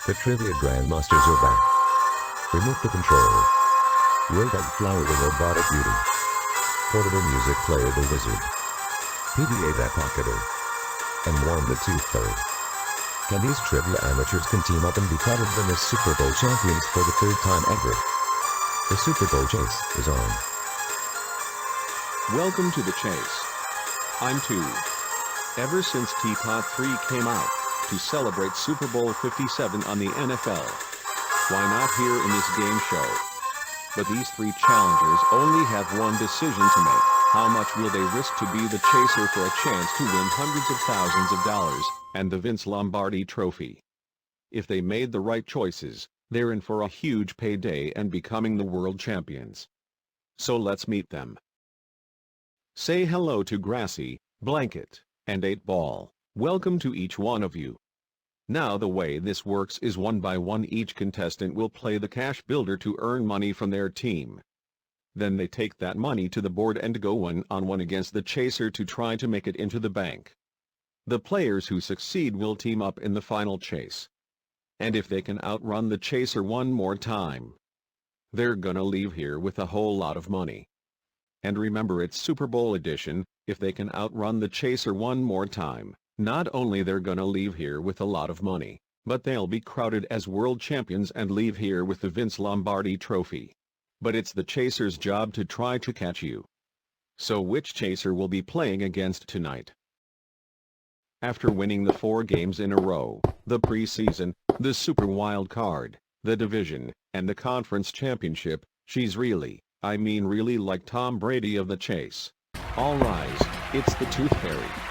The trivia grandmasters are back. Remote the control. Robot flower the robotic beauty. Portable music player the wizard. PDA that pocketer. And Warm the Toothfairy. Can these trivia amateurs can team up and be credited as Super Bowl champions for the third time ever? The Super Bowl chase is on. Welcome to the chase. I'm Too. Ever since TPOT 3 came out, to celebrate Super Bowl 57 on the NFL. Why not here in this game show? But these three challengers only have one decision to make. How much will they risk to be the chaser for a chance to win hundreds of thousands of dollars, and the Vince Lombardi Trophy? If they made the right choices, they're in for a huge payday and becoming the world champions. So let's meet them. Say hello to Grassy, Blanket, and 8-Ball. Welcome to each one of you. Now the way this works is one by one each contestant will play the cash builder to earn money from their team. Then they take that money to the board and go one-on-one against the chaser to try to make it into the bank. The players who succeed will team up in the final chase. And if they can outrun the chaser one more time, they're gonna leave here with a whole lot of money. And remember, it's Super Bowl edition. If they can outrun the chaser one more time, not only they're gonna leave here with a lot of money, but they'll be crowded as world champions and leave here with the Vince Lombardi Trophy. But it's the chaser's job to try to catch you. So which chaser will be playing against tonight? After winning the 4 games in a row, the preseason, the Super Wild Card, the division, and the conference championship, she's really, I mean really like Tom Brady of the chase. All rise, it's the Toothfairy.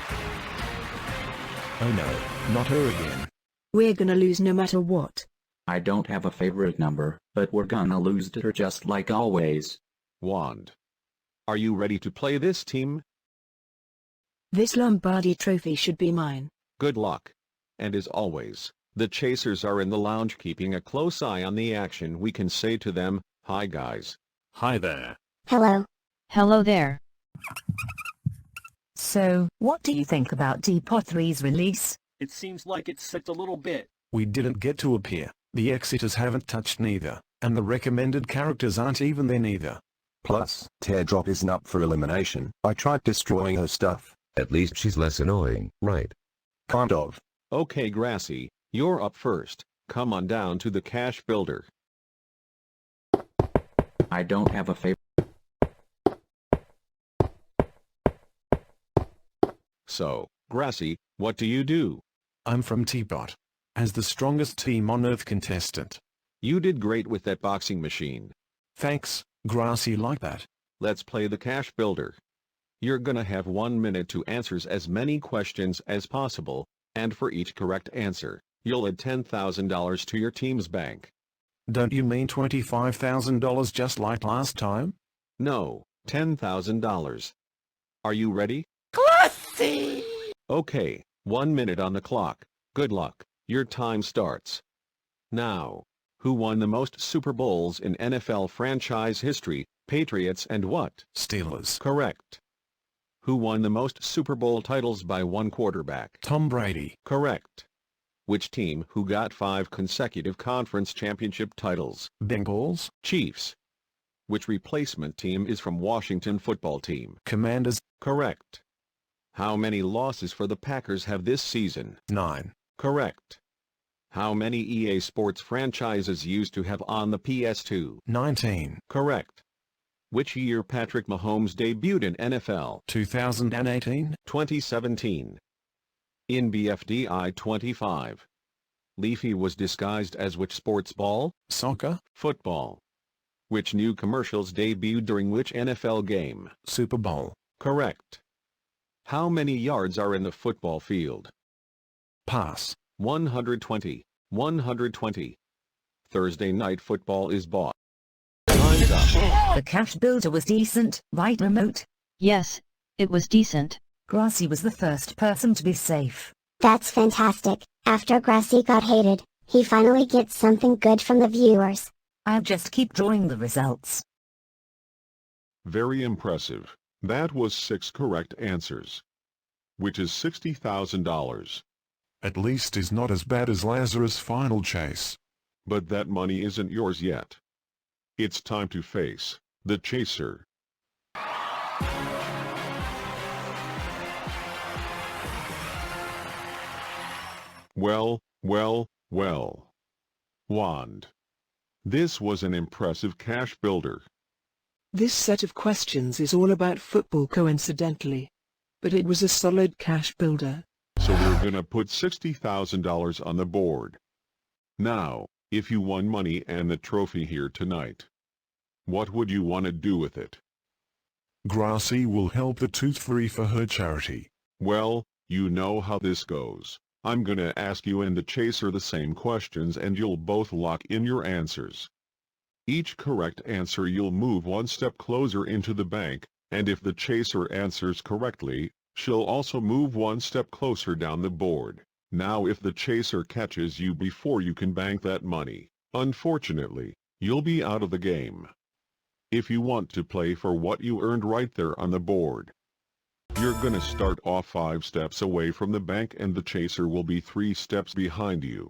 Oh no, not her again. We're gonna lose no matter what. I don't have a favorite number, but we're gonna lose to her just like always. Wand. Are you ready to play this team? This Lombardi Trophy should be mine. Good luck. And as always, the chasers are in the lounge keeping a close eye on the action. We can say to them, hi guys. Hi there. Hello. Hello there. So, what do you think about TPOT 3's release? It seems like it slipped a little bit. We didn't get to appear, the exiters haven't touched neither, and the recommended characters aren't even there neither. Plus, Teardrop isn't up for elimination. I tried destroying her stuff. At least she's less annoying, right? Kind of. Okay Grassy, you're up first. Come on down to the cash builder. I don't have a favorite. So, Grassy, what do you do? I'm from TPOT. As the strongest team on Earth contestant. You did great with that boxing machine. Thanks, Grassy like that. Let's play the cash builder. You're gonna have 1 minute to answer as many questions as possible, and for each correct answer, you'll add $10,000 to your team's bank. Don't you mean $25,000 just like last time? No, $10,000. Are you ready? Grassy! Okay, 1 minute on the clock. Good luck. Your time starts now. Who won the most Super Bowls in NFL franchise history? Patriots and what? Steelers. Correct. Who won the most Super Bowl titles by one quarterback? Tom Brady. Correct. Which team who got 5 consecutive conference championship titles? Bengals. Chiefs. Which replacement team is from Washington football team? Commanders. Correct. How many losses for the Packers have this season? 9. Correct. How many EA Sports franchises used to have on the PS2? 19. Correct. Which year Patrick Mahomes debuted in NFL? 2018. 2017. In BFDI 25. Leafy was disguised as which sports ball? Soccer. Football. Which new commercials debuted during which NFL game? Super Bowl. Correct. How many yards are in the football field? Pass. 120. 120. Thursday night football is bought. Time's up. The cash builder was decent, right Remote? Yes, it was decent. Grassy was the first person to be safe. That's fantastic. After Grassy got hated, he finally gets something good from the viewers. I'll just keep drawing the results. Very impressive. That was 6 correct answers. Which is $60,000. At least is not as bad as Lazarus Final Chase. But that money isn't yours yet. It's time to face the chaser. Well. Wand. This was an impressive cash builder. This set of questions is all about football coincidentally. But it was a solid cash builder. So we're gonna put $60,000 on the board. Now, if you won money and the trophy here tonight, what would you want to do with it? Grassy will help the Toothfairy for her charity. Well, you know how this goes. I'm gonna ask you and the chaser the same questions and you'll both lock in your answers. Each correct answer you'll move one step closer into the bank, and if the chaser answers correctly, she'll also move one step closer down the board. Now if the chaser catches you before you can bank that money, unfortunately, you'll be out of the game. If you want to play for what you earned right there on the board, you're gonna start off 5 steps away from the bank and the chaser will be 3 steps behind you.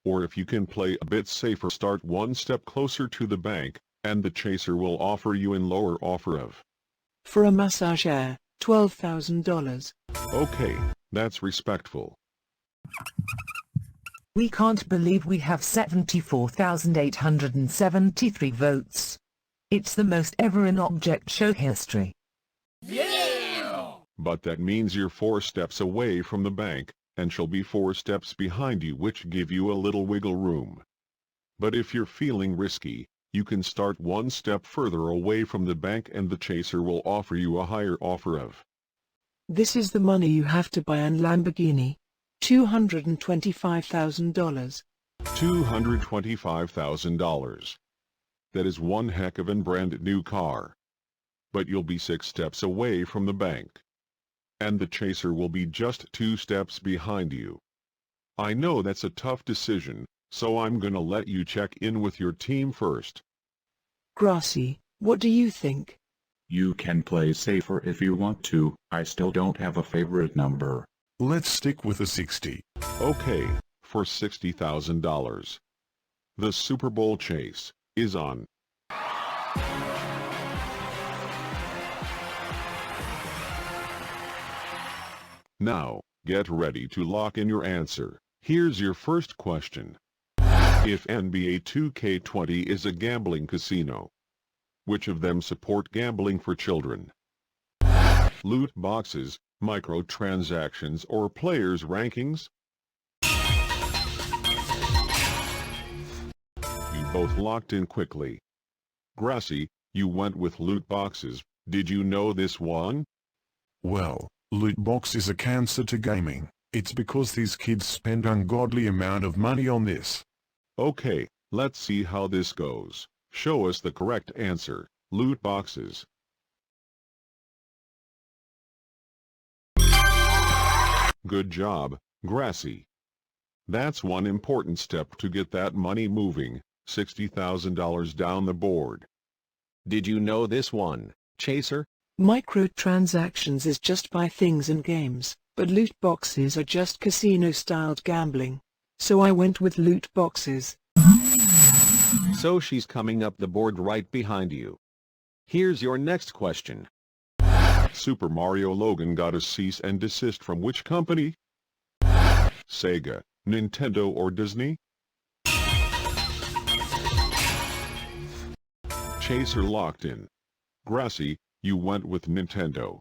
Or if you can play a bit safer, start 1 step closer to the bank, and the chaser will offer you an lower offer of, for a massage air, $12,000. okay, that's respectful. We can't believe we have 74,873 votes. It's the most ever in object show history. But that means you're 4 steps away from the bank, and she'll be 4 steps behind you, which give you a little wiggle room. But if you're feeling risky, you can start 1 step further away from the bank and the chaser will offer you a higher offer of, this is the money you have to buy an Lamborghini. $225,000. $225,000. That is one heck of a brand new car. But you'll be 6 steps away from the bank. And the chaser will be just 2 steps behind you. I know that's a tough decision, so I'm gonna let you check in with your team first. Grassy, what do you think? You can play safer if you want to. I still don't have a favorite number. Let's stick with the 60. Okay, for $60,000. The Super Bowl chase is on. Now, get ready to lock in your answer. Here's your first question. If NBA 2K20 is a gambling casino, which of them support gambling for children? Loot boxes, microtransactions, or players' rankings? You both locked in quickly. Grassy, you went with loot boxes. Did you know this one? Well, loot box is a cancer to gaming. It's because these kids spend ungodly amount of money on this. Okay, let's see how this goes. Show us the correct answer. Loot boxes. Good job, Grassy. That's one important step to get that money moving, $60,000 down the board. Did you know this one, Chaser? Microtransactions is just buy things in games, but loot boxes are just casino-styled gambling. So I went with loot boxes. So she's coming up the board right behind you. Here's your next question. Super Mario Logan got a cease and desist from which company? Sega, Nintendo, or Disney? Chaser locked in. Grassy, you went with Nintendo.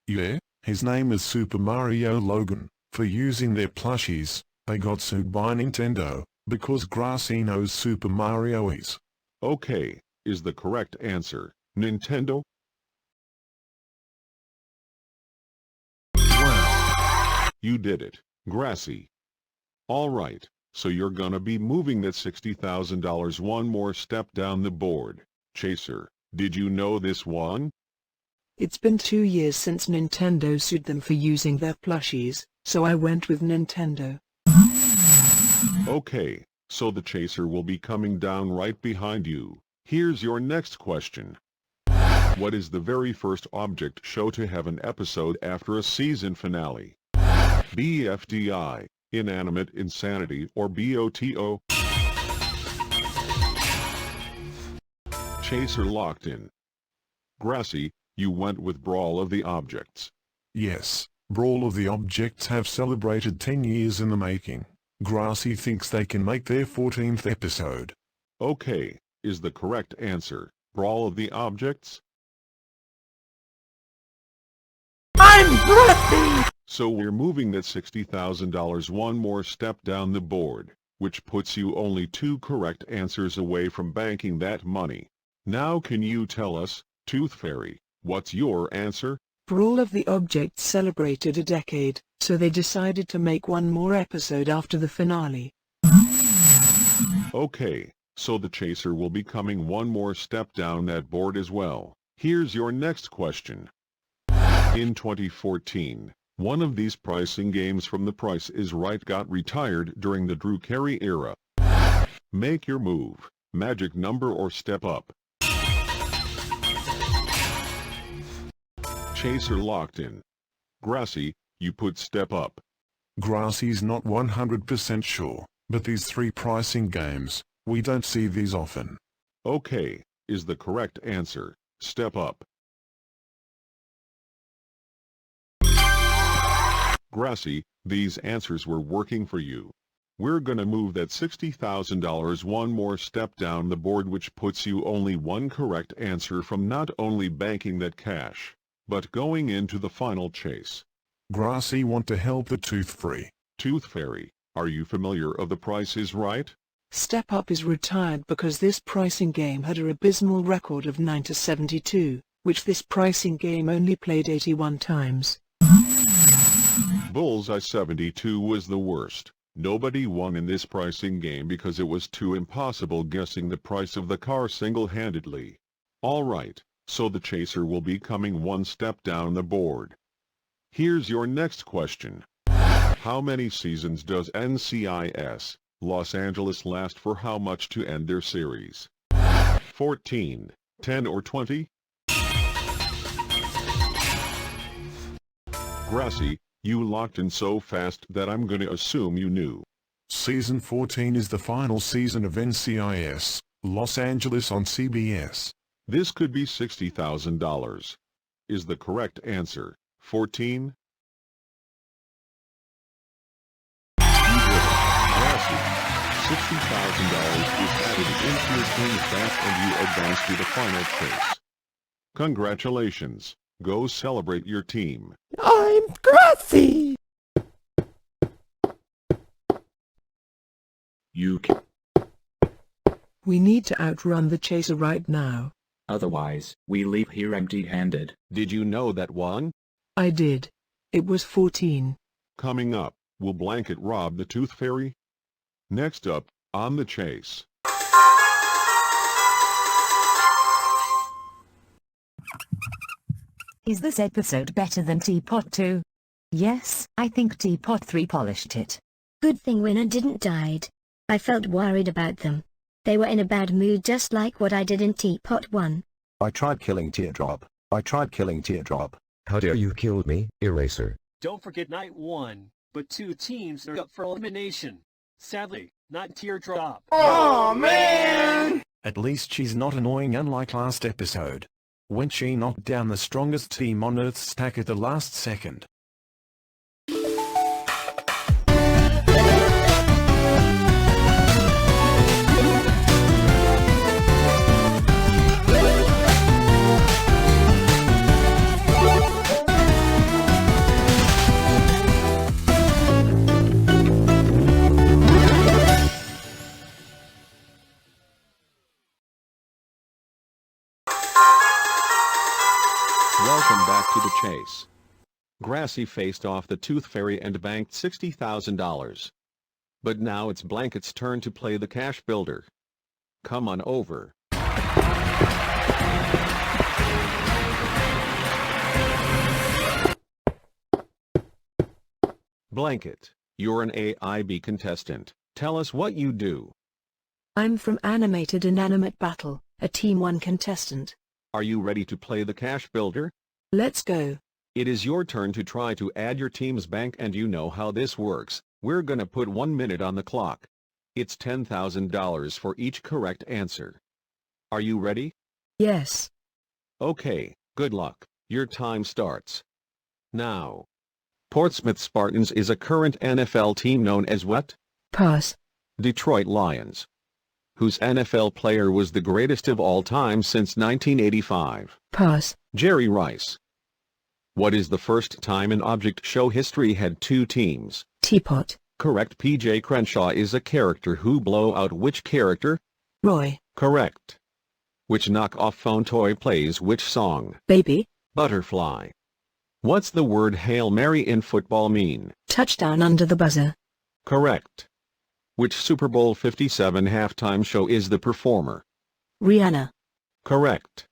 Yeah, his name is Super Mario Logan. For using their plushies, they got sued by Nintendo, because Grassy knows Super Mario is. Okay, is the correct answer Nintendo? Wow. You did it, Grassy. Alright, so you're gonna be moving that $60,000 one more step down the board. Chaser, did you know this one? It's been 2 years since Nintendo sued them for using their plushies, so I went with Nintendo. Okay, so the chaser will be coming down right behind you. Here's your next question. What is the very first object show to have an episode after a season finale? BFDI, inanimate insanity, or BOTO. Chaser locked in. Grassy, you went with Brawl of the Objects. Yes, Brawl of the Objects have celebrated 10 years in the making. Grassy thinks they can make their 14th episode. Okay, is the correct answer Brawl of the Objects? I'm Grassy! So we're moving that $60,000 one more step down the board, which puts you only 2 correct answers away from banking that money. Now can you tell us, Toothfairy, what's your answer? Brawl of the Objects celebrated a decade, so they decided to make one more episode after the finale. Okay, so the Chaser will be coming one more step down that board as well. Here's your next question. In 2014, one of these pricing games from The Price is Right got retired during the Drew Carey era. Make your move, magic number or step up. Chaser locked in. Grassy, you put step up. Grassy's not 100% sure, but these 3 pricing games, we don't see these often. Okay, is the correct answer step up. Grassy, these answers were working for you. We're gonna move that $60,000 one more step down the board, which puts you only 1 correct answer from not only banking that cash, but going into the final chase. Grassy want to help the Toothfairy. Toothfairy, are you familiar of The Price is Right? Step Up is retired because this pricing game had a abysmal record of 9-72, which this pricing game only played 81 times. Bullseye 72 was the worst. Nobody won in this pricing game because it was too impossible guessing the price of the car single-handedly. Alright, so the Chaser will be coming one step down the board. Here's your next question. How many seasons does NCIS Los Angeles last for? How much to end their series? 14, 10 or 20? Grassy, you locked in so fast that I'm gonna assume you knew. Season 14 is the final season of NCIS, Los Angeles on CBS. This could be $60,000. Is the correct answer 14? Grassy, $60,000 is added into your team's bank and you advance to the final chase. Congratulations. Go celebrate your team. I'm Grassy! We need to outrun the Chaser right now. Otherwise, we leave here empty-handed. Did you know that one? I did. It was 14. Coming up, will Blanket rob the Toothfairy? Next up, on the chase. Is this episode better than TPOT 2? Yes, I think TPOT 3 polished it. Good thing Winner didn't died. I felt worried about them. They were in a bad mood just like what I did in TPOT 1. I tried killing Teardrop. How dare you kill me, Eraser? Don't forget night 1, but 2 teams are up for elimination. Sadly, not Teardrop. Oh man! At least she's not annoying unlike last episode, when she knocked down the strongest team on Earth's stack at the last second. Welcome back to the chase. Grassy faced off the Toothfairy and banked $60,000. But now it's Blanket's turn to play the cash builder. Come on over. Blanket, you're an AIB contestant. Tell us what you do. I'm from Animated Inanimate Battle, a Team 1 contestant. Are you ready to play the cash builder? Let's go. It is your turn to try to add your team's bank, and you know how this works. We're gonna put 1 minute on the clock. It's $10,000 for each correct answer. Are you ready? Yes. Okay, good luck. Your time starts now. Portsmouth Spartans is a current NFL team known as what? Pass. Detroit Lions. Whose NFL player was the greatest of all time since 1985? Pass. Jerry Rice. What is the first time in object show history had two teams? Teapot. Correct. PJ Crenshaw is a character who blow out which character? Roy. Correct. Which knockoff phone toy plays which song? Baby. Butterfly. What's the word Hail Mary in football mean? Touchdown under the buzzer. Correct. Which Super Bowl 57 halftime show is the performer? Rihanna. Correct.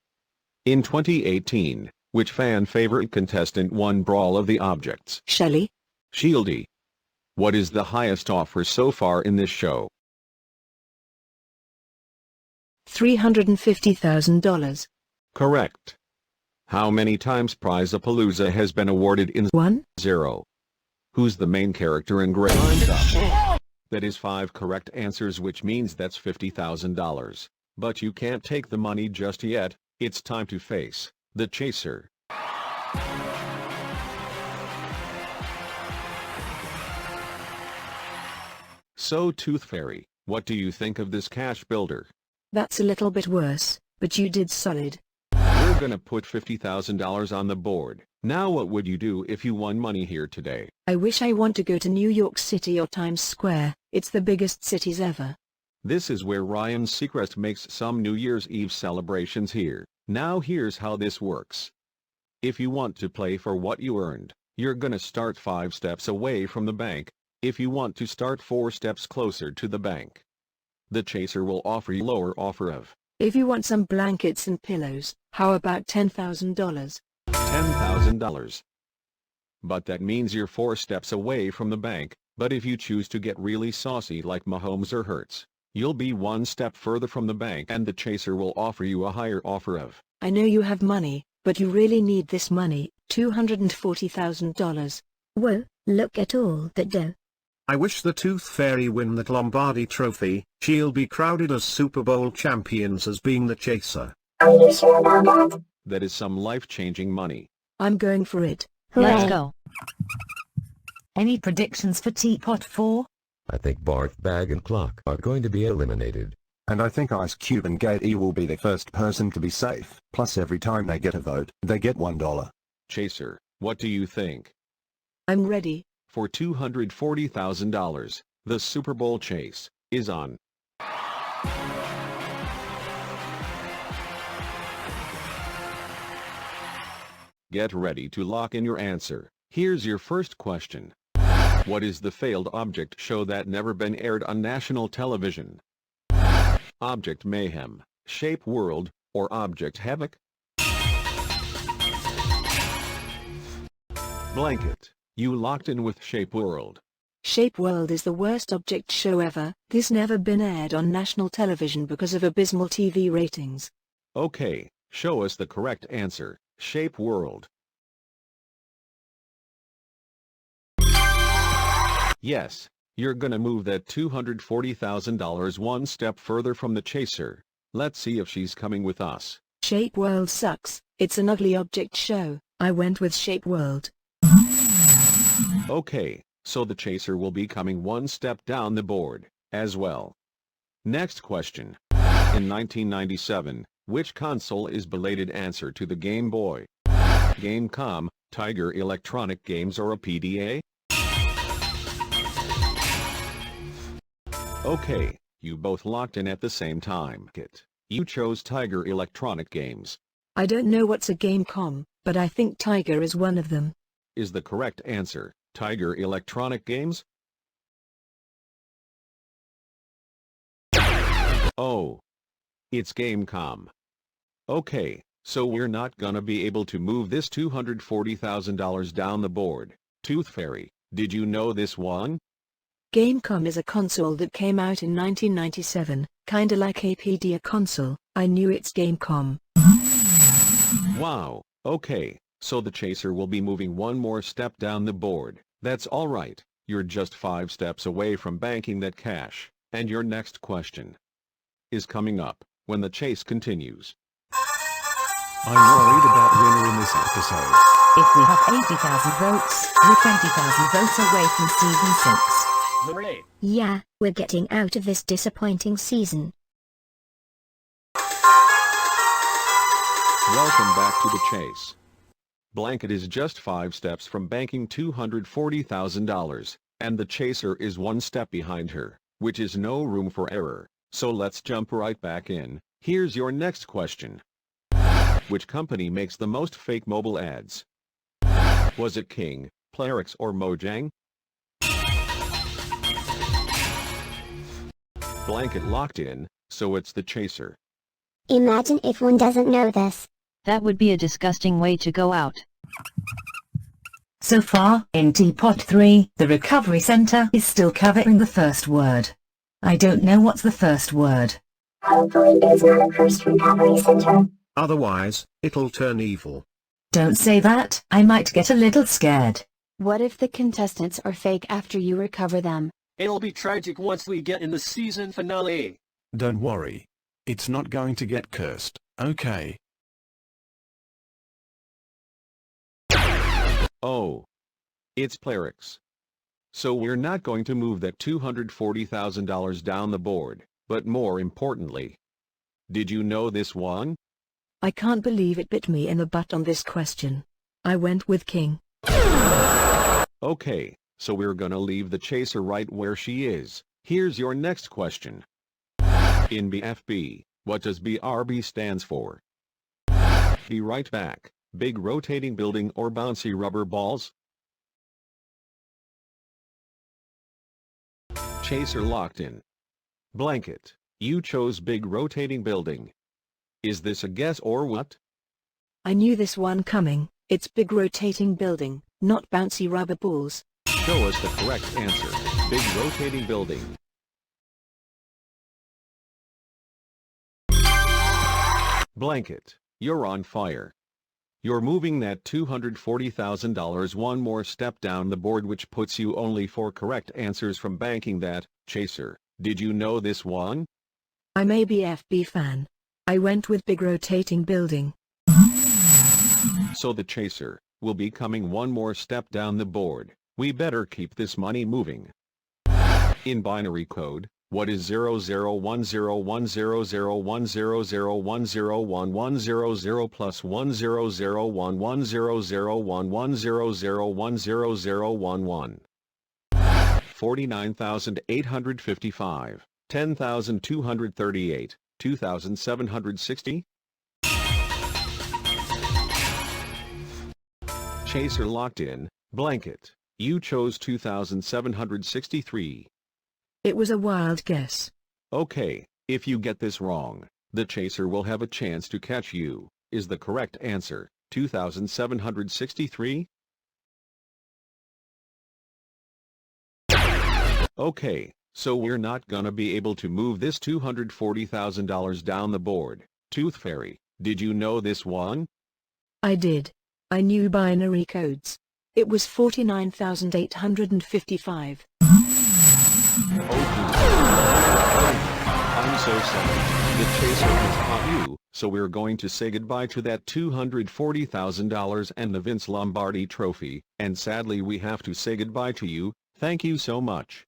In 2018, which fan favorite contestant won Brawl of the Objects? Shelley. Shieldy. What is the highest offer so far in this show? $350,000. Correct. How many times Prize-a-Palooza has been awarded in 1? 0? Who's the main character in Grassy? That is 5 correct answers, which means that's $50,000. But you can't take the money just yet. It's time to face the chaser. So Toothfairy, what do you think of this cash builder? That's a little bit worse, but you did solid. We're gonna put $50,000 on the board. Now what would you do if you won money here today? I wish I want to go to New York City or Times Square. It's the biggest cities ever. This is where Ryan Seacrest makes some New Year's Eve celebrations here. Now here's how this works. If you want to play for what you earned, you're gonna start 5 steps away from the bank. If you want to start 4 steps closer to the bank, the chaser will offer you lower offer of. If you want some blankets and pillows, how about $10,000? $10,000. But that means you're 4 steps away from the bank. But if you choose to get really saucy like Mahomes or Hurts, you'll be 1 step further from the bank and the chaser will offer you a higher offer of. I know you have money, but you really need this money, $240,000. Whoa, look at all that dough. I wish the Toothfairy win that Lombardi Trophy. She'll be crowded as Super Bowl champions as being the chaser. Are you sure about that? That is some life-changing money. I'm going for it. Let's Hooray. go. Any predictions for Teapot 4? I think Bart, Bag and Clock are going to be eliminated. And I think Ice Cube and Gate E will be the first person to be safe. Plus every time they get a vote, they get $1. Chaser, what do you think? I'm ready. For $240,000, the Super Bowl chase is on. Get ready to lock in your answer. Here's your first question. What is the failed object show that never been aired on national television? Object Mayhem, Shape World, or Object Havoc? Blanket, you locked in with Shape World. Shape World is the worst object show ever. This never been aired on national television because of abysmal TV ratings. Okay, show us the correct answer. Shape World. Yes, you're gonna move that $240,000 one step further from the chaser. Let's see if she's coming with us. Shape World sucks. It's an ugly object show. I went with Shape World. Okay, so the chaser will be coming 1 step down the board, as well. Next question. In 1997, which console is belated answer to the Game Boy? Gamecom, Tiger Electronic Games, or a PDA? Okay, you both locked in at the same time. You chose Tiger Electronic Games. I don't know what's a Gamecom, but I think Tiger is one of them. Is the correct answer Tiger Electronic Games? Oh. It's Gamecom. Okay, so we're not gonna be able to move this $240,000 down the board. Toothfairy, did you know this one? Gamecom is a console that came out in 1997, kinda like a PDA console. I knew it's Gamecom. Wow, okay, so the chaser will be moving 1 more step down the board. That's alright. You're just 5 steps away from banking that cash, and your next question is coming up when the chase continues. I'm worried about winner in this episode. If we have 80,000 votes, we're 20,000 votes away from season 6. Hooray! Yeah, we're getting out of this disappointing season. Welcome back to the chase. Blanket is just 5 steps from banking $240,000, and the chaser is 1 step behind her, which is no room for error. So let's jump right back in. Here's your next question. Which company makes the most fake mobile ads? Was it King, Plarix or Mojang? Blanket locked in, so it's the chaser. Imagine if one doesn't know this. That would be a disgusting way to go out. So far, in TPOT 3, the recovery center is still covering the first word. I don't know what's the first word. Hopefully there's not a cursed recovery center. Otherwise, it'll turn evil. Don't say that, I might get a little scared. What if the contestants are fake after you recover them? It'll be tragic once we get in the season finale. Don't worry. It's not going to get cursed, okay? Oh. It's Plarix. So we're not going to move that $240,000 down the board, but more importantly, did you know this one? I can't believe it bit me in the butt on this question. I went with King. Okay, so we're gonna leave the chaser right where she is. Here's your next question. In BFB, what does BRB stands for? Be right back. Big rotating building or bouncy rubber balls? Chaser locked in. Blanket, you chose big rotating building. Is this a guess or what? I knew this one coming. It's big rotating building, not bouncy rubber balls. Show us the correct answer. Big rotating building. Blanket, you're on fire. You're moving that $240,000 one more step down the board, which puts you only 4 correct answers from banking that, chaser. Did you know this one? I'm a BFB fan. I went with big rotating building. So the chaser will be coming one more step down the board. We better keep this money moving. In binary code, what is 001010010010010100 plus 10011001100011? 49,855, 10,238, 2,760? Chaser locked in. Blanket, you chose 2,763. It was a wild guess. Okay, if you get this wrong, the chaser will have a chance to catch you. Is the correct answer 2,763? Okay, so we're not gonna be able to move this $240,000 down the board. Toothfairy, did you know this one? I did. I knew binary codes. It was 49,855. I'm so sorry. The chaser has caught you, so we're going to say goodbye to that $240,000 and the Vince Lombardi Trophy, and sadly we have to say goodbye to you. Thank you so much.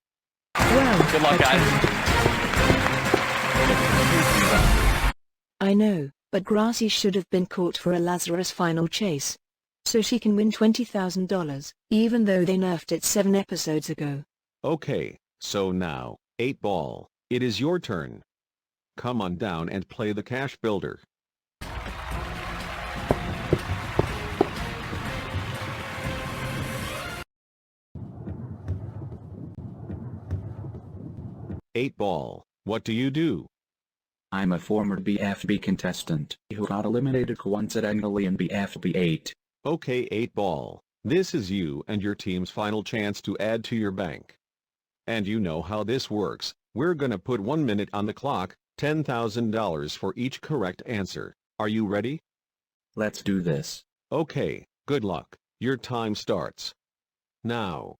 Well, good luck, guys. I know, but Grassy should have been caught for a Lazarus Final Chase. So she can win $20,000, even though they nerfed it 7 episodes ago. Okay, so now, 8 Ball, it is your turn. Come on down and play the cash builder. Eight Ball, what do you do? I'm a former BFB contestant who got eliminated coincidentally in BFB 8. Okay 8 Ball, this is you and your team's final chance to add to your bank. And you know how this works. We're gonna put 1 minute on the clock, $10,000 for each correct answer. Are you ready? Let's do this. Okay, good luck. Your time starts now.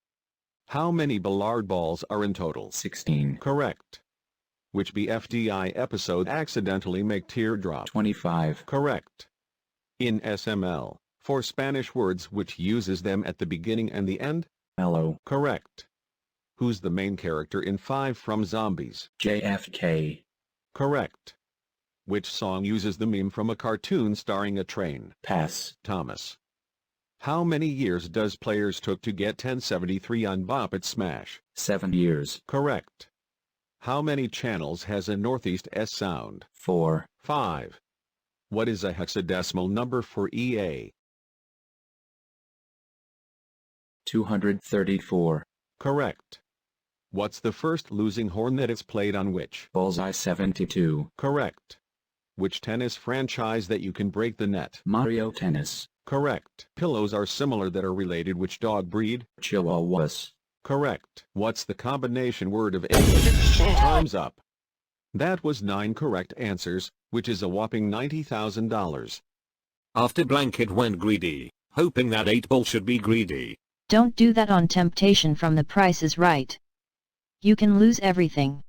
How many Ballard balls are in total? 16. Correct. Which BFDI episode accidentally make teardrop? 25. Correct. In SML, for Spanish words which uses them at the beginning and the end? Hello. Correct. Who's the main character in 5 from Zombies? JFK. Correct. Which song uses the meme from a cartoon starring a train? Pass. Thomas. How many years does players took to get 1073 on Bop It Smash? 7 years. Correct. How many channels has a Northeast S sound? 4. 5. What is a hexadecimal number for EA? 234. Correct. What's the first losing horn that it's played on which? Bullseye 72. Correct. Which tennis franchise that you can break the net? Mario Tennis. Correct. Pillows are similar that are related which dog breed? Chihuahuas. Correct. What's the combination word of English? Time's up. That was 9 correct answers, which is a whopping $90,000. After Blanket went greedy, hoping that 8-ball should be greedy. Don't do that on Temptation from The Price is Right. You can lose everything.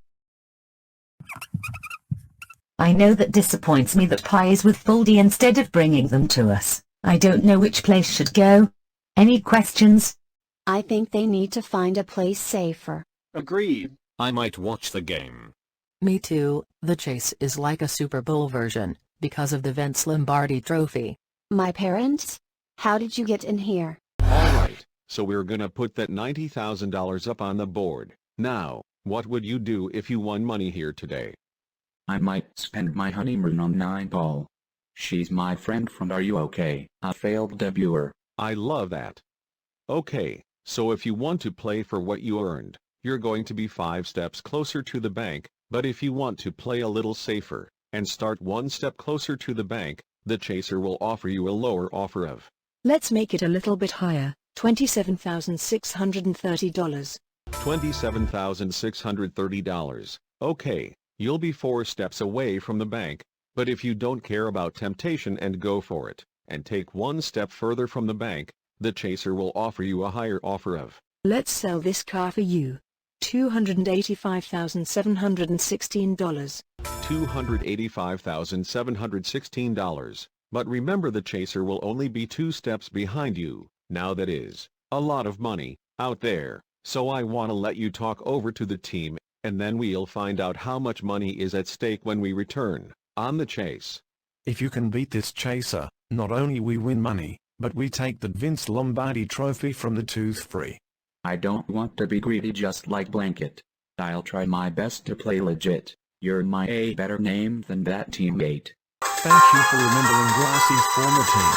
I know that disappoints me that pie is with Foldy instead of bringing them to us. I don't know which place should go. Any questions? I think they need to find a place safer. Agreed. I might watch the game. Me too. The chase is like a Super Bowl version, because of the Vince Lombardi Trophy. My parents? How did you get in here? Alright, so we're gonna put that $90,000 up on the board. Now, what would you do if you won money here today? I might spend my honeymoon on 9-ball. She's my friend from Are You Okay? A failed debuter. I love that. Okay, so if you want to play for what you earned, you're going to be 5 steps closer to the bank, but if you want to play a little safer, and start 1 step closer to the bank, the chaser will offer you a lower offer of. Let's make it a little bit higher, $27,630. $27,630. Okay, you'll be 4 steps away from the bank, but if you don't care about temptation and go for it, and take 1 step further from the bank, the chaser will offer you a higher offer of. Let's sell this car for you. $285,716. $285,716. But remember the chaser will only be 2 steps behind you. Now that is a lot of money out there, so I want to let you talk over to the team, and then we'll find out how much money is at stake when we return on the chase. If you can beat this chaser, not only we win money, but we take the Vince Lombardi Trophy from the Toothfairy. I don't want to be greedy just like Blanket. I'll try my best to play legit. You're my a better name than that teammate. Thank you for remembering Grassy's former team.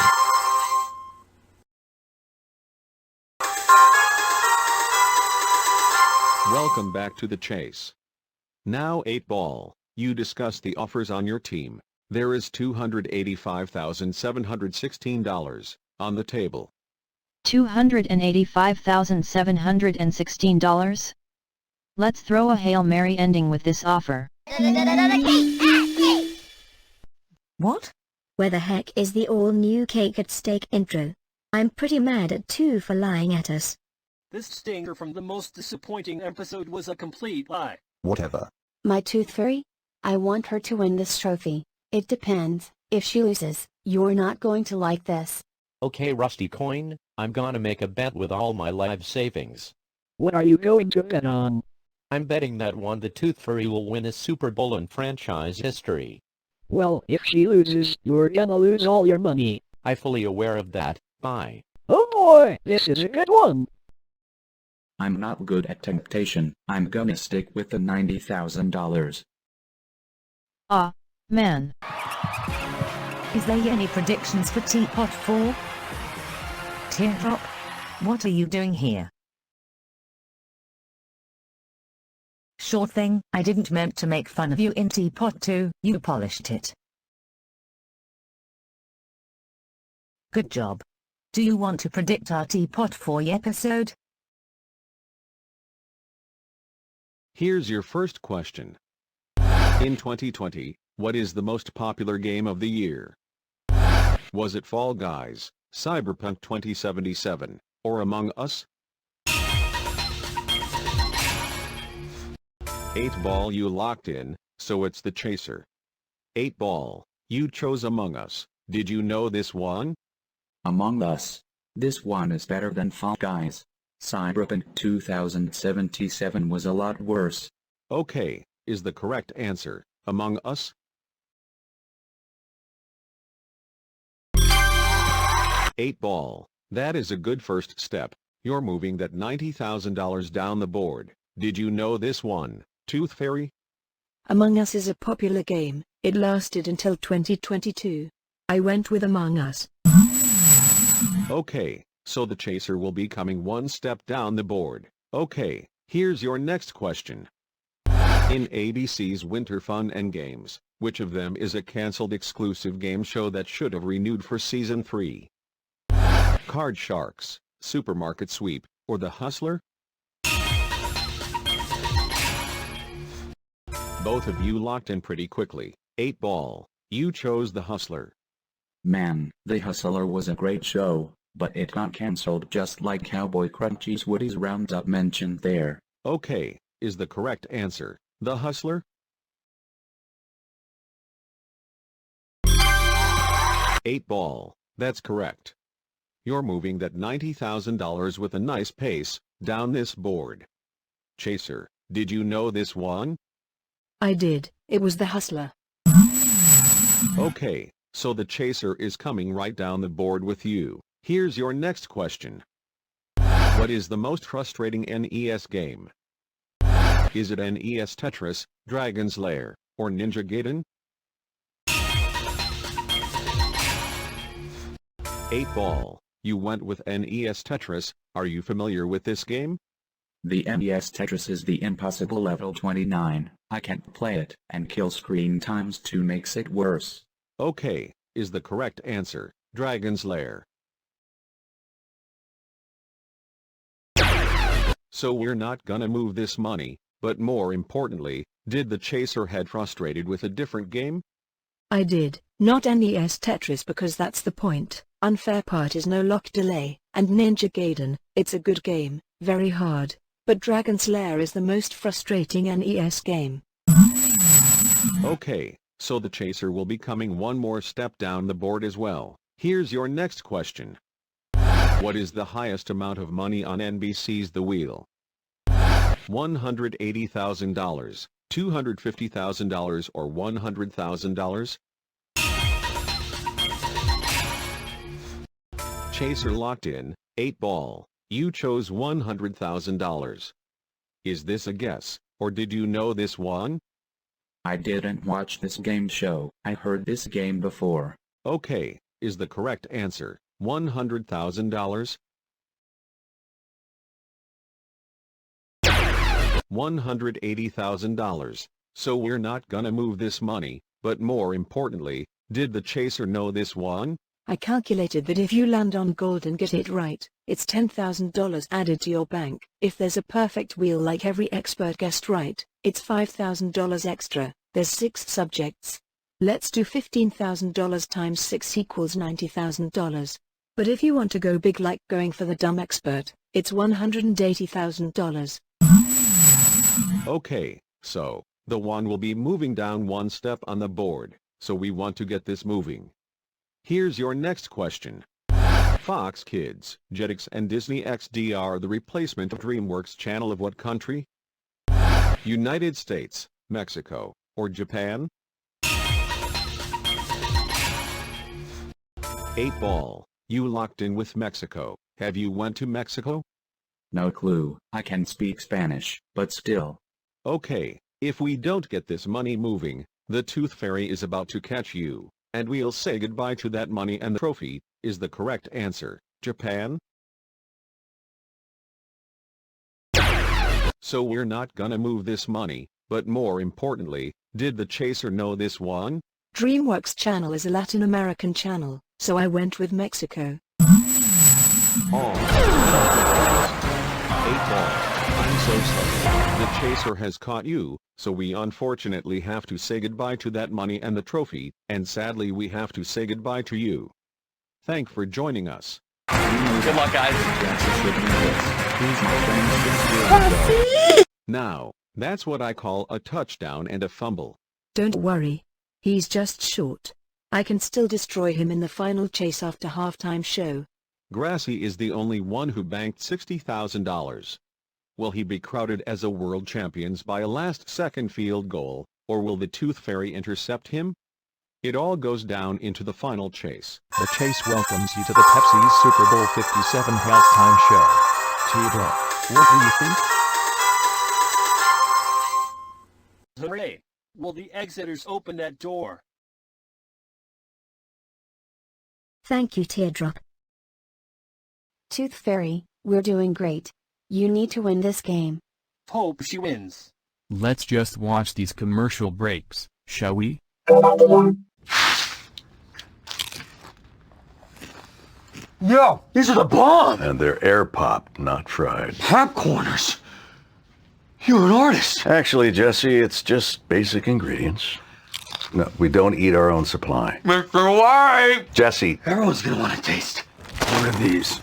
Welcome back to the chase. Now 8-ball, you discuss the offers on your team. There is $285,716 on the table. $285,716? Let's throw a Hail Mary ending with this offer. What? Where the heck is the all-new cake at stake intro? I'm pretty mad at 2 for lying at us. This stinger from the most disappointing episode was a complete lie. Whatever. My Toothfairy? I want her to win this trophy. It depends. If she loses, you're not going to like this. Okay, Rusty Coin, I'm gonna make a bet with all my life savings. What are you going to bet on? I'm betting that the Toothfairy will win a Super Bowl in franchise history. Well, if she loses, you're gonna lose all your money. I'm fully aware of that. Bye. Oh boy, this is a good one. I'm not good at temptation. I'm gonna stick with the $90,000. Ah, man. Is there any predictions for TPOT 4? Teardrop? What are you doing here? Sure thing, I didn't meant to make fun of you in TPOT 2, you polished it. Good job. Do you want to predict our TPOT 4 episode? Here's your first question. In 2020, what is the most popular game of the year? Was it Fall Guys, Cyberpunk 2077, or Among Us? 8 ball, you locked in, so it's the chaser. 8 ball, you chose Among Us. Did you know this one? Among Us. This one is better than Fall Guys. Cyberpunk 2077 was a lot worse. Okay, is the correct answer Among Us? 8 ball, that is a good first step. You're moving that $90,000 down the board. Did you know this one, Toothfairy? Among Us is a popular game. It lasted until 2022. I went with Among Us. Okay, so the chaser will be coming one step down the board. Okay, here's your next question. In ABC's Winter Fun and Games, which of them is a cancelled exclusive game show that should have renewed for Season 3? Card Sharks, Supermarket Sweep, or The Hustler? Both of you locked in pretty quickly. 8 ball, you chose The Hustler. Man, The Hustler was a great show, but it got cancelled just like Cowboy Crunchy's Woody's Roundup mentioned there. Okay, is the correct answer The Hustler? 8 ball, that's correct. You're moving that $90,000 with a nice pace down this board. Chaser, did you know this one? I did. It was The Hustler. Okay, so the chaser is coming right down the board with you. Here's your next question. What is the most frustrating NES game? Is it NES Tetris, Dragon's Lair, or Ninja Gaiden? 8 ball, you went with NES Tetris. Are you familiar with this game? The NES Tetris is the impossible level 29. I can't play it, and kill screen times 2 makes it worse. Okay, is the correct answer Dragon's Lair? So we're not gonna move this money, but more importantly, did the chaser head frustrated with a different game? I did, not NES Tetris because that's the point. Unfair part is no lock delay, and Ninja Gaiden, it's a good game, very hard, but Dragon's Lair is the most frustrating NES game. Okay, so the chaser will be coming one more step down the board as well. Here's your next question. What is the highest amount of money on NBC's The Wheel? $180,000, $250,000 or $100,000? Chaser locked in, 8 ball, you chose $100,000. Is this a guess, or did you know this one? I didn't watch this game show. I heard this game before. Okay, is the correct answer $100,000? $180,000. So we're not gonna move this money, but more importantly, did the chaser know this one? I calculated that if you land on gold and get it right, it's $10,000 added to your bank. If there's a perfect wheel like every expert guessed right, it's $5,000 extra. There's 6 subjects. Let's do $15,000 times 6 equals $90,000. But if you want to go big like going for the dumb expert, it's $180,000. Okay, so, the one will be moving down one step on the board, so we want to get this moving. Here's your next question. Fox Kids, Jetix and Disney XD are the replacement of DreamWorks Channel of what country? United States, Mexico, or Japan? 8 ball, you locked in with Mexico. Have you went to Mexico? No clue. I can speak Spanish, but still. Okay, if we don't get this money moving, the Tooth Fairy is about to catch you, and we'll say goodbye to that money and the trophy. Is the correct answer Japan? So we're not gonna move this money, but more importantly, did the chaser know this one? DreamWorks Channel is a Latin American channel, so I went with Mexico. Oh. 8 ball. I'm so sorry. The chaser has caught you, so we unfortunately have to say goodbye to that money and the trophy, and sadly we have to say goodbye to you. Thank for joining us. Good luck, guys. Now, That's what I call a touchdown and a fumble. Don't worry. He's just short. I can still destroy him in the final chase after halftime show. Grassy is the only one who banked $60,000. Will he be crowded as a world champions by a last-second field goal, or will the Toothfairy intercept him? It all goes down into the final chase. The chase welcomes you to the Pepsi's Super Bowl 57 halftime show. Teardrop, what do you think? Hooray! Will the exiters open that door? Thank you, Teardrop. Toothfairy, we're doing great. You need to win this game. Hope she wins. Let's just watch these commercial breaks, shall we? Yo, these are the bomb! And they're air popped, not fried. Popcorners! You're an artist! Actually, Jesse, it's just basic ingredients. No, we don't eat our own supply. Mr. White! Jesse. Everyone's gonna want to taste. What are these?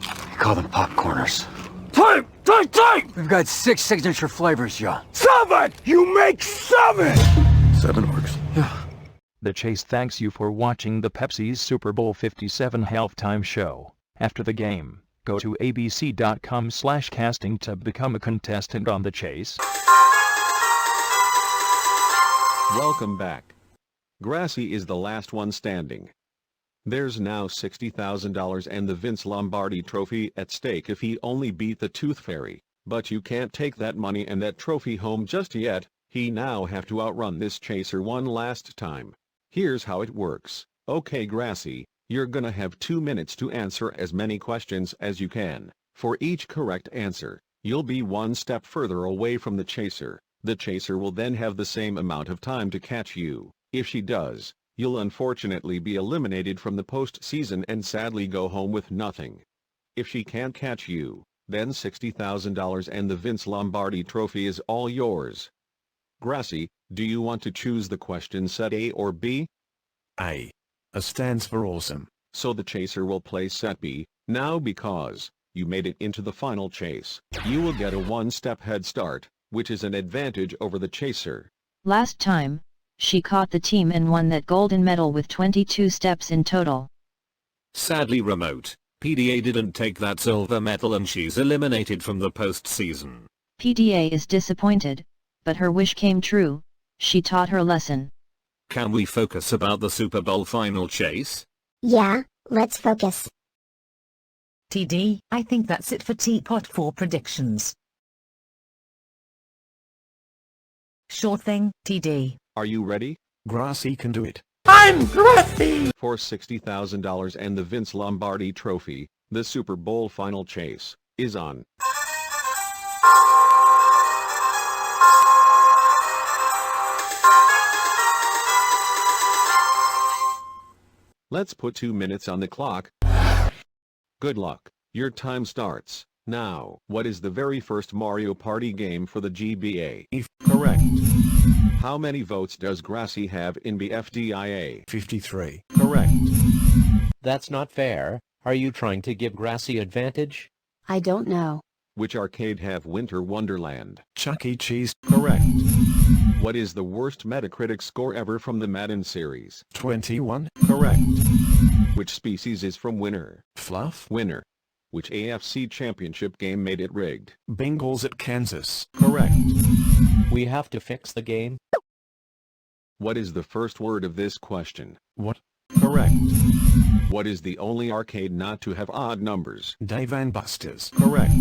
We call them popcorners. Type! We've got 6 signature flavors, John. 7! You make 7! 7 works. Yeah. The Chase thanks you for watching the Pepsi's Super Bowl 57 halftime show. After the game, go to abc.com/casting to become a contestant on the Chase. Welcome back. Grassy is the last one standing. There's now $60,000 and the Vince Lombardi Trophy at stake if he only beat the Toothfairy, but you can't take that money and that trophy home just yet. He now have to outrun this chaser one last time. Here's how it works. Okay, Grassy, you're gonna have 2 minutes to answer as many questions as you can. For each correct answer, you'll be one step further away from the chaser. The chaser will then have the same amount of time to catch you. If she does, you'll unfortunately be eliminated from the postseason and sadly go home with nothing. If she can't catch you, then $60,000 and the Vince Lombardi Trophy is all yours. Grassy, do you want to choose the question set A or B? A. A stands for awesome. So the chaser will play set B. Now because you made it into the final chase, you will get a one-step head start, which is an advantage over the chaser. Last time, she caught the team and won that golden medal with 22 steps in total. Sadly, Remote, PDA didn't take that silver medal and she's eliminated from the postseason. PDA is disappointed, but her wish came true. She taught her lesson. Can we focus about the Super Bowl final chase? Yeah, let's focus. TD, I think that's it for TPOT 4 predictions. Sure thing, TD. Are you ready? Grassy can do it. I'm Grassy! For $60,000 and the Vince Lombardi Trophy, the Super Bowl final chase is on. Let's put 2 minutes on the clock. Good luck. Your time starts now. What is the very first Mario Party game for the GBA? Correct. How many votes does Grassy have in BFDIA? 53. Correct. That's not fair. Are you trying to give Grassy advantage? I don't know. Which arcade have Winter Wonderland? Chuck E. Cheese. Correct. What is the worst Metacritic score ever from the Madden series? 21. Correct. Which species is from Winner? Fluff. Winner. Which AFC championship game made it rigged? Bengals at Kansas. Correct. We have to fix the game. What is the first word of this question? What? Correct. What is the only arcade not to have odd numbers? Dave and Buster's. Correct.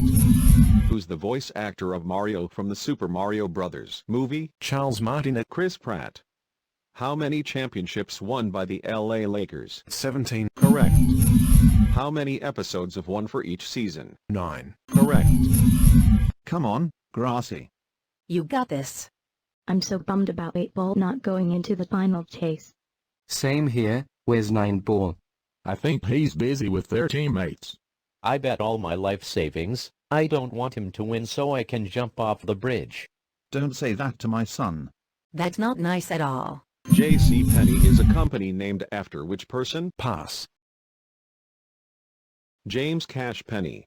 Who's the voice actor of Mario from the Super Mario Bros. Movie? Charles Martinet. Chris Pratt. How many championships won by the LA Lakers? 17. Correct. How many episodes of one for each season? 9. Correct. Come on, Grassy. You got this. I'm so bummed about 8 Ball not going into the final chase. Same here. Where's 9 Ball? I think he's busy with their teammates. I bet all my life savings. I don't want him to win so I can jump off the bridge. Don't say that to my son. That's not nice at all. J.C. Penney is a company named after which person? Pass. James Cash Penney.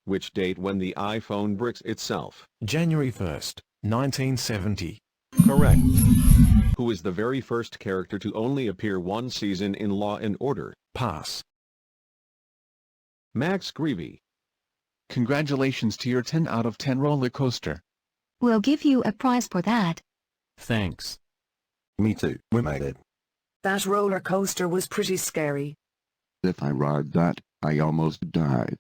Which date when the iPhone bricks itself? January 1st. 1970. Correct. Who is the very first character to only appear one season in Law and Order? Pass. Max Greevy. Congratulations to your 10 out of 10 roller coaster. We'll give you a prize for that. Thanks. Me too, we made it. That roller coaster was pretty scary. If I ride that, I almost died.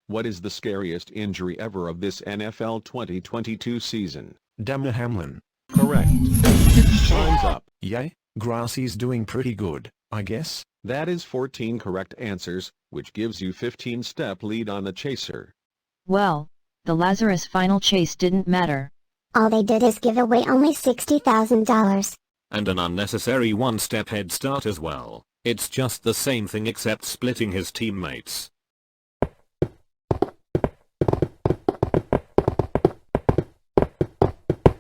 What is the scariest injury ever of this NFL 2022 season? Damner Hamlin. Correct. Time's up. Yay, Grassy's doing pretty good, I guess. That is 14 correct answers, which gives you 15-step lead on the chaser. Well, the Lazarus Final Chase didn't matter. All they did is give away only $60,000. And an unnecessary one-step head start as well. It's just the same thing except splitting his teammates.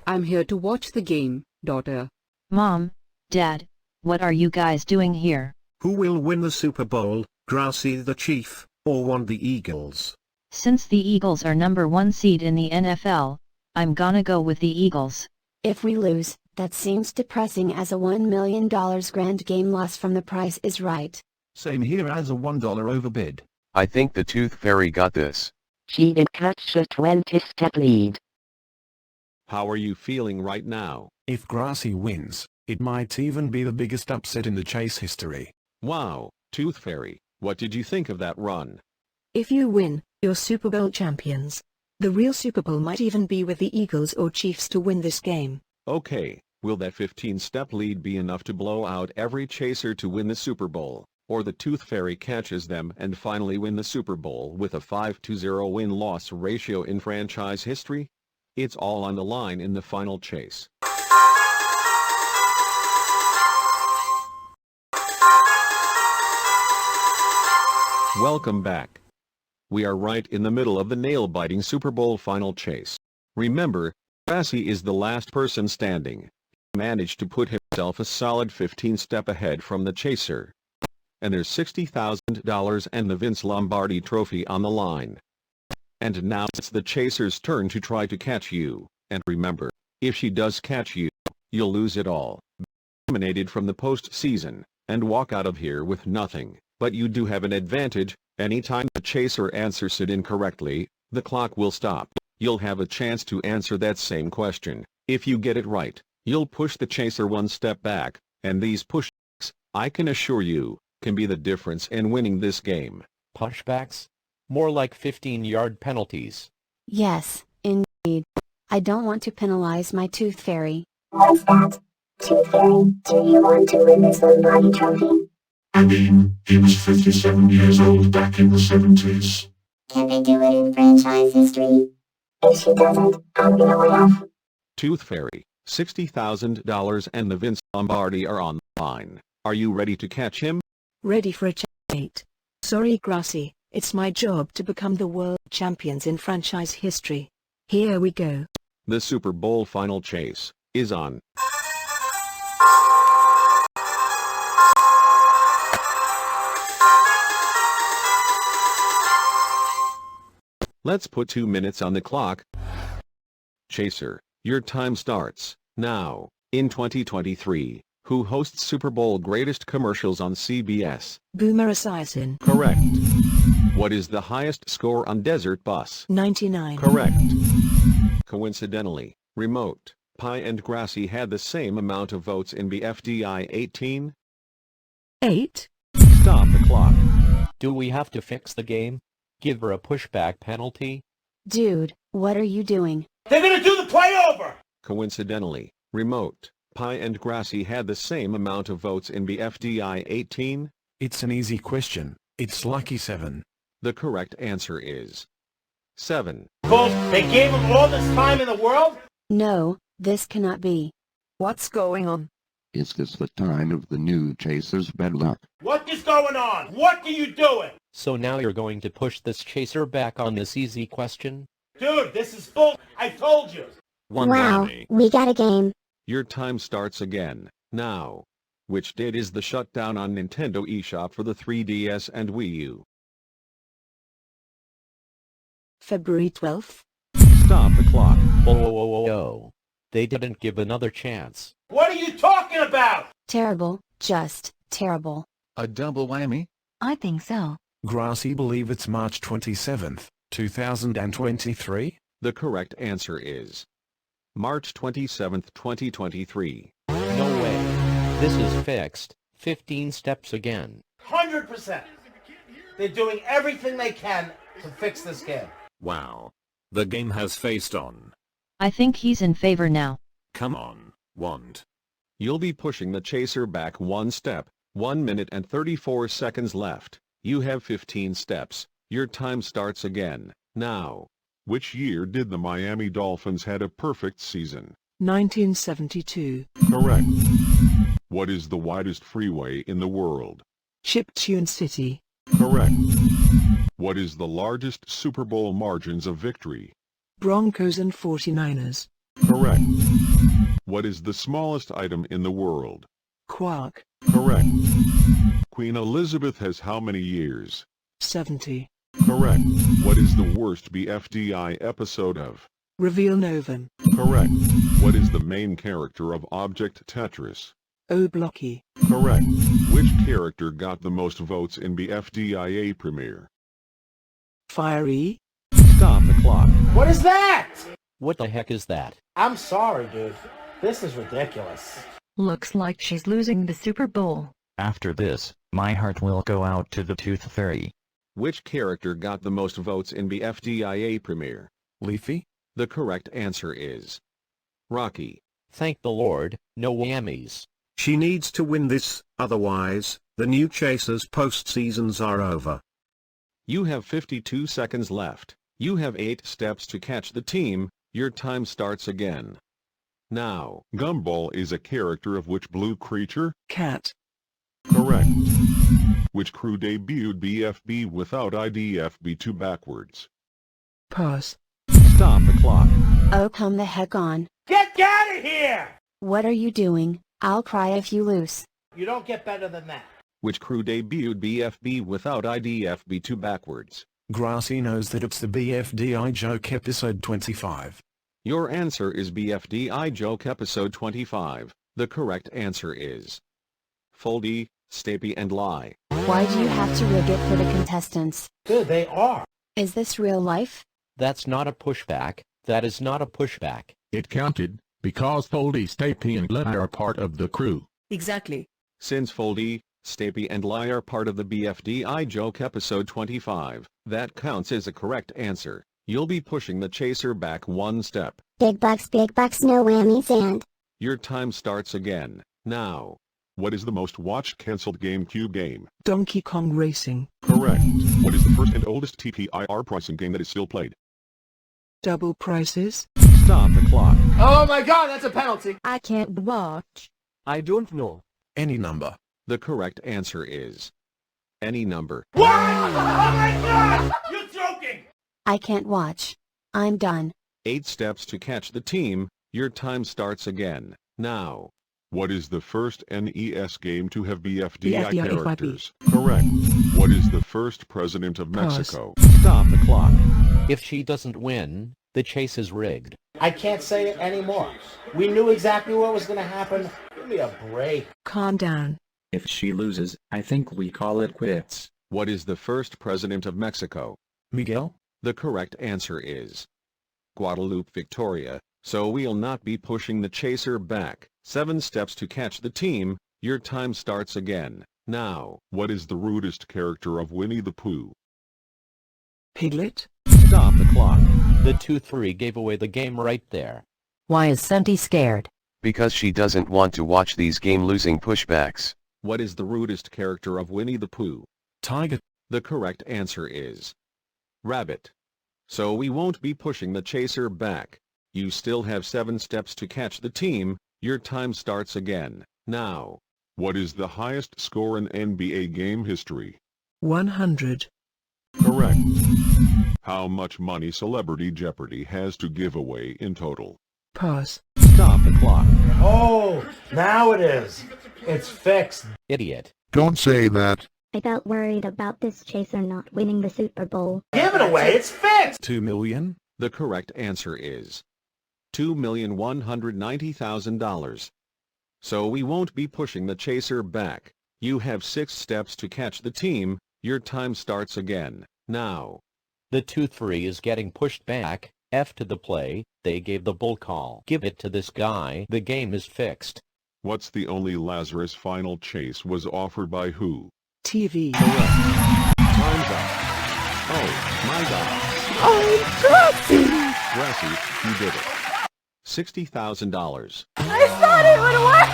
I'm here to watch the game, daughter. Mom, Dad, what are you guys doing here? Who will win the Super Bowl, Grassy the Chief, or one the Eagles? Since the Eagles are #1 seed in the NFL, I'm gonna go with the Eagles. If we lose, that seems depressing as a $1 million grand game loss from The Price is Right. Same here as a $1 overbid. I think the Toothfairy got this. She did catch a 20-step lead. How are you feeling right now? If Grassy wins, it might even be the biggest upset in the chase history. Wow, Toothfairy, what did you think of that run? If you win, you're Super Bowl champions. The real Super Bowl might even be with the Eagles or Chiefs to win this game. Okay, will that 15-step lead be enough to blow out every chaser to win the Super Bowl, or the Toothfairy catches them and finally win the Super Bowl with a 5-0 win-loss ratio in franchise history? It's all on the line in the final chase. Welcome back. We are right in the middle of the nail-biting Super Bowl final chase. Remember, Grassy is the last person standing. He managed to put himself a solid 15-step ahead from the chaser. And there's $60,000 and the Vince Lombardi Trophy on the line. And now it's the chaser's turn to try to catch you, and remember, if she does catch you, you'll lose it all, be eliminated from the postseason, and walk out of here with nothing. But you do have an advantage. Anytime the chaser answers it incorrectly, the clock will stop. You'll have a chance to answer that same question. If you get it right, you'll push the chaser one step back, and these pushbacks, I can assure you, can be the difference in winning this game. Pushbacks? More like 15-yard penalties. Yes, indeed. I don't want to penalize my Toothfairy. What's that? Toothfairy, do you want to win this Lombardi Trophy? I mean, he was 57 years old back in the 70s. Can they do it in franchise history? If she doesn't, I'm gonna laugh. Toothfairy, $60,000 and the Vince Lombardi are on the line. Are you ready to catch him? Ready for a checkmate. Sorry Grassy, it's my job to become the world champions in franchise history. Here we go. The Super Bowl final chase is on. Let's put 2 minutes on the clock. Chaser, your time starts now. In 2023, who hosts Super Bowl greatest commercials on CBS? Boomer Esiason. Correct. What is the highest score on Desert Bus? 99. Correct. Coincidentally, Remote, Pie and Grassy had the same amount of votes in BFDI 18. 8. Stop the clock. Do we have to fix the game? Give her a pushback penalty? Dude, what are you doing? They're gonna do the play over! Coincidentally, Remote, Pie and Grassy had the same amount of votes in BFDI 18. It's an easy question. It's lucky 7. The correct answer is 7. Because they gave him all this time in the world? No, this cannot be. What's going on? Is this the time of the new chaser's bad luck? What is going on? What are you doing? So now you're going to push this chaser back on this easy question? Dude, this is bull. I told you. Wow, we got a game. Your time starts again, now. Which date is the shutdown on Nintendo eShop for the 3DS and Wii U? February 12th. Stop the clock. Whoa. They didn't give another chance. What are you talking about? Terrible, just terrible. A double whammy? I think so. Grassy believe it's March 27th, 2023? The correct answer is March 27, 2023. No way. This is fixed. 15 steps again. 100%. They're doing everything they can to fix this game. Wow. The game has faced on. I think he's in favor now. Come on, Wand. You'll be pushing the chaser back one step. 1 minute and 34 seconds left. You have 15 steps. Your time starts again, now. Which year did the Miami Dolphins had a perfect season? 1972. Correct. What is the widest freeway in the world? Chiptune City. Correct. What is the largest Super Bowl margins of victory? Broncos and 49ers. Correct. What is the smallest item in the world? Quark. Correct. Queen Elizabeth has how many years? 70. Correct. What is the worst BFDI episode of? Reveal Novum. Correct. What is the main character of Object Tetris? O'Blocky. Correct. Which character got the most votes in BFDIA premiere? Fiery. Stop the clock. What is that? What the heck is that? I'm sorry, dude. This is ridiculous. Looks like she's losing the Super Bowl. After this, my heart will go out to the Toothfairy. Which character got the most votes in BFDIA premiere? Leafy? The correct answer is Rocky. Thank the Lord, no whammies. She needs to win this, otherwise, the new Chasers postseasons are over. You have 52 seconds left. You have 8 steps to catch the team. Your time starts again. Now. Gumball is a character of which blue creature? Cat. Correct. Which crew debuted BFB without IDFB2 backwards? Pass. Stop the clock. Oh, come the heck on. Get out of here! What are you doing? I'll cry if you lose. You don't get better than that. Which crew debuted BFB without IDFB2 backwards? Grassy knows that it's the BFDI joke episode 25. Your answer is BFDI joke episode 25. The correct answer is Foldy, Stapy and Lie. Why do you have to rig it for the contestants? Dude, they are. Is this real life? That's not a pushback. That is not a pushback. It counted, because Foldy, Stapy and Lie are part of the crew. Exactly. Since Foldy, Stapy and Lie are part of the BFDI joke episode 25, that counts as a correct answer. You'll be pushing the chaser back one step. Big bucks, no whammies and... Your time starts again, now. What is the most watched cancelled GameCube game? Donkey Kong Racing. Correct. What is the first and oldest TPIR pricing game that is still played? Double prices. Stop the clock. Oh my god, that's a penalty. I can't watch. I don't know. Any number. The correct answer is any number. What? Oh my god! You're joking! I can't watch. I'm done. 8 steps to catch the team. Your time starts again, now. What is the first NES game to have BFDI BFDI characters? Correct. What is the first president of Mexico? Stop the clock. If she doesn't win, the chase is rigged. I can't say it anymore. We knew exactly what was going to happen. Give me a break. Calm down. If she loses, I think we call it quits. What is the first president of Mexico? Miguel? The correct answer is Guadalupe Victoria, so we'll not be pushing the chaser back. 7 steps to catch the team. Your time starts again, now. What is the rudest character of Winnie the Pooh? Piglet. Stop the clock. The Toothfairy gave away the game right there. Why is Senti scared? Because she doesn't want to watch these game-losing pushbacks. What is the rudest character of Winnie the Pooh? Tiger. The correct answer is Rabbit. So we won't be pushing the chaser back. You still have 7 steps to catch the team. Your time starts again, now. What is the highest score in NBA game history? 100. Correct. How much money Celebrity Jeopardy has to give away in total? Pass. Stop the clock. Oh, now it is. It's fixed. Idiot. Don't say that. I felt worried about this chaser not winning the Super Bowl. Give it away, it's fixed! 2 million? The correct answer is $2,190,000. So we won't be pushing the chaser back. You have 6 steps to catch the team. Your time starts again, now. The Toothfairy is getting pushed back. F to the play, they gave the bull call. Give it to this guy, the game is fixed. What's the only Lazarus Final Chase was offered by who? TV. Time's up. Oh, my God. I'm Grassy! Grassy, you did it. $60,000. I thought it would work!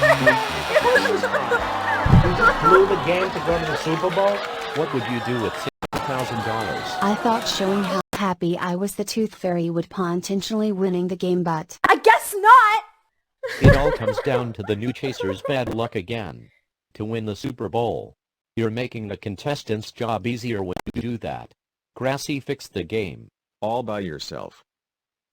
You just blew the game to go to the Super Bowl? What would you do with $60,000? I thought showing how happy I was the Toothfairy would potentially winning the game, but I guess not! It all comes down to the new chaser's bad luck again. To win the Super Bowl, you're making the contestants' job easier when you do that. Grassy fixed the game. All by yourself.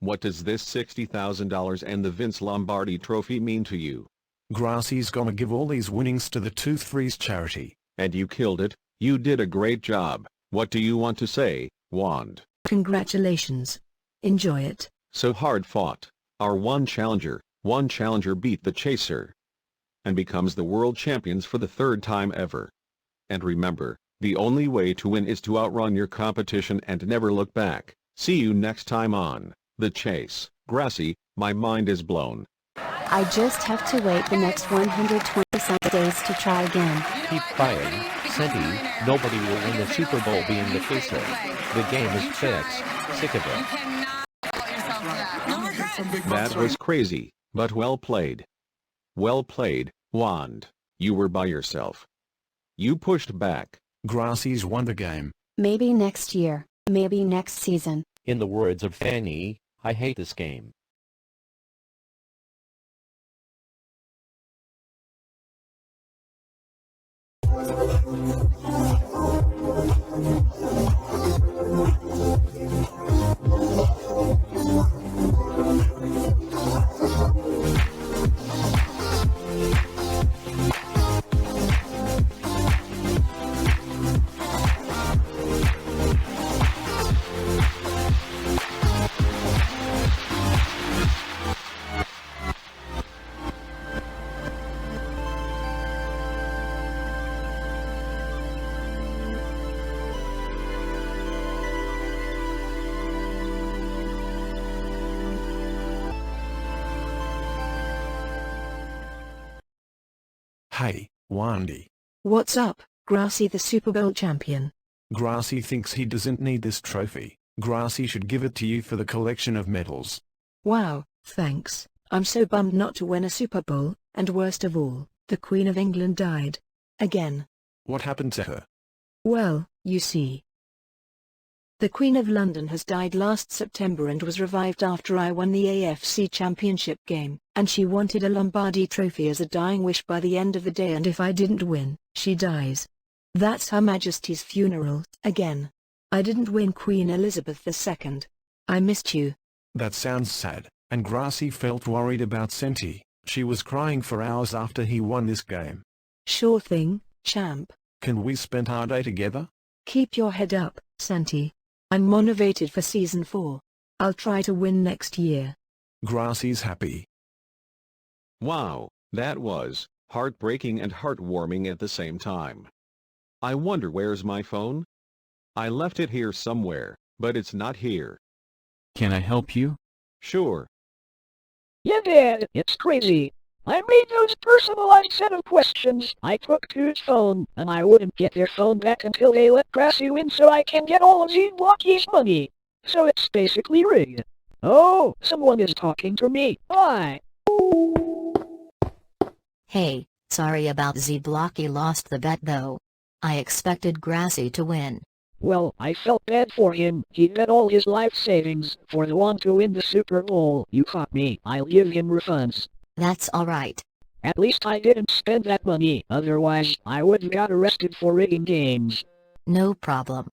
What does this $60,000 and the Vince Lombardi Trophy mean to you? Grassy's gonna give all these winnings to the Toothfairy's charity. And you killed it. You did a great job. What do you want to say, Wand? Congratulations. Enjoy it. So hard fought. Our one challenger beat the chaser. And becomes the world champions for the 3rd time ever. And remember, the only way to win is to outrun your competition and never look back. See you next time on The Chase. Grassy, my mind is blown. I just have to wait the next 120 days to try again. Keep fighting, Senti. Nobody will win the Super Bowl being the chaser. The game is fixed. Sick of it. That was crazy, but well played. Well played, Wand. You were by yourself. You pushed back. Grassy's won the game. Maybe next year. Maybe next season. In the words of Fanny, I hate this game. Hey, Wandy. What's up, Grassy the Super Bowl champion? Grassy thinks he doesn't need this trophy. Grassy should give it to you for the collection of medals. Wow, thanks. I'm so bummed not to win a Super Bowl, and worst of all, the Queen of England died. Again. What happened to her? Well, you see. The Queen of London has died last September and was revived after I won the AFC Championship game, and she wanted a Lombardi Trophy as a dying wish by the end of the day, and if I didn't win, she dies. That's Her Majesty's funeral, again. I didn't win Queen Elizabeth II. I missed you. That sounds sad, and Grassy felt worried about Senti. She was crying for hours after he won this game. Sure thing, champ. Can we spend our day together? Keep your head up, Senti. I'm motivated for Season 4. I'll try to win next year. Grassy's happy. Wow, that was heartbreaking and heartwarming at the same time. I wonder where's my phone? I left it here somewhere, but it's not here. Can I help you? Sure. Yeah, Dad, it's crazy. I made those personalized set of questions. I took Two's phone, and I wouldn't get their phone back until they let Grassy win so I can get all of Z-Blocky's money. So it's basically rigged. Oh, someone is talking to me. Bye. Hey, sorry about Z-Blocky lost the bet though. I expected Grassy to win. Well, I felt bad for him. He bet all his life savings for the one to win the Super Bowl. You caught me. I'll give him refunds. That's alright. At least I didn't spend that money, otherwise I would've got arrested for rigging games. No problem.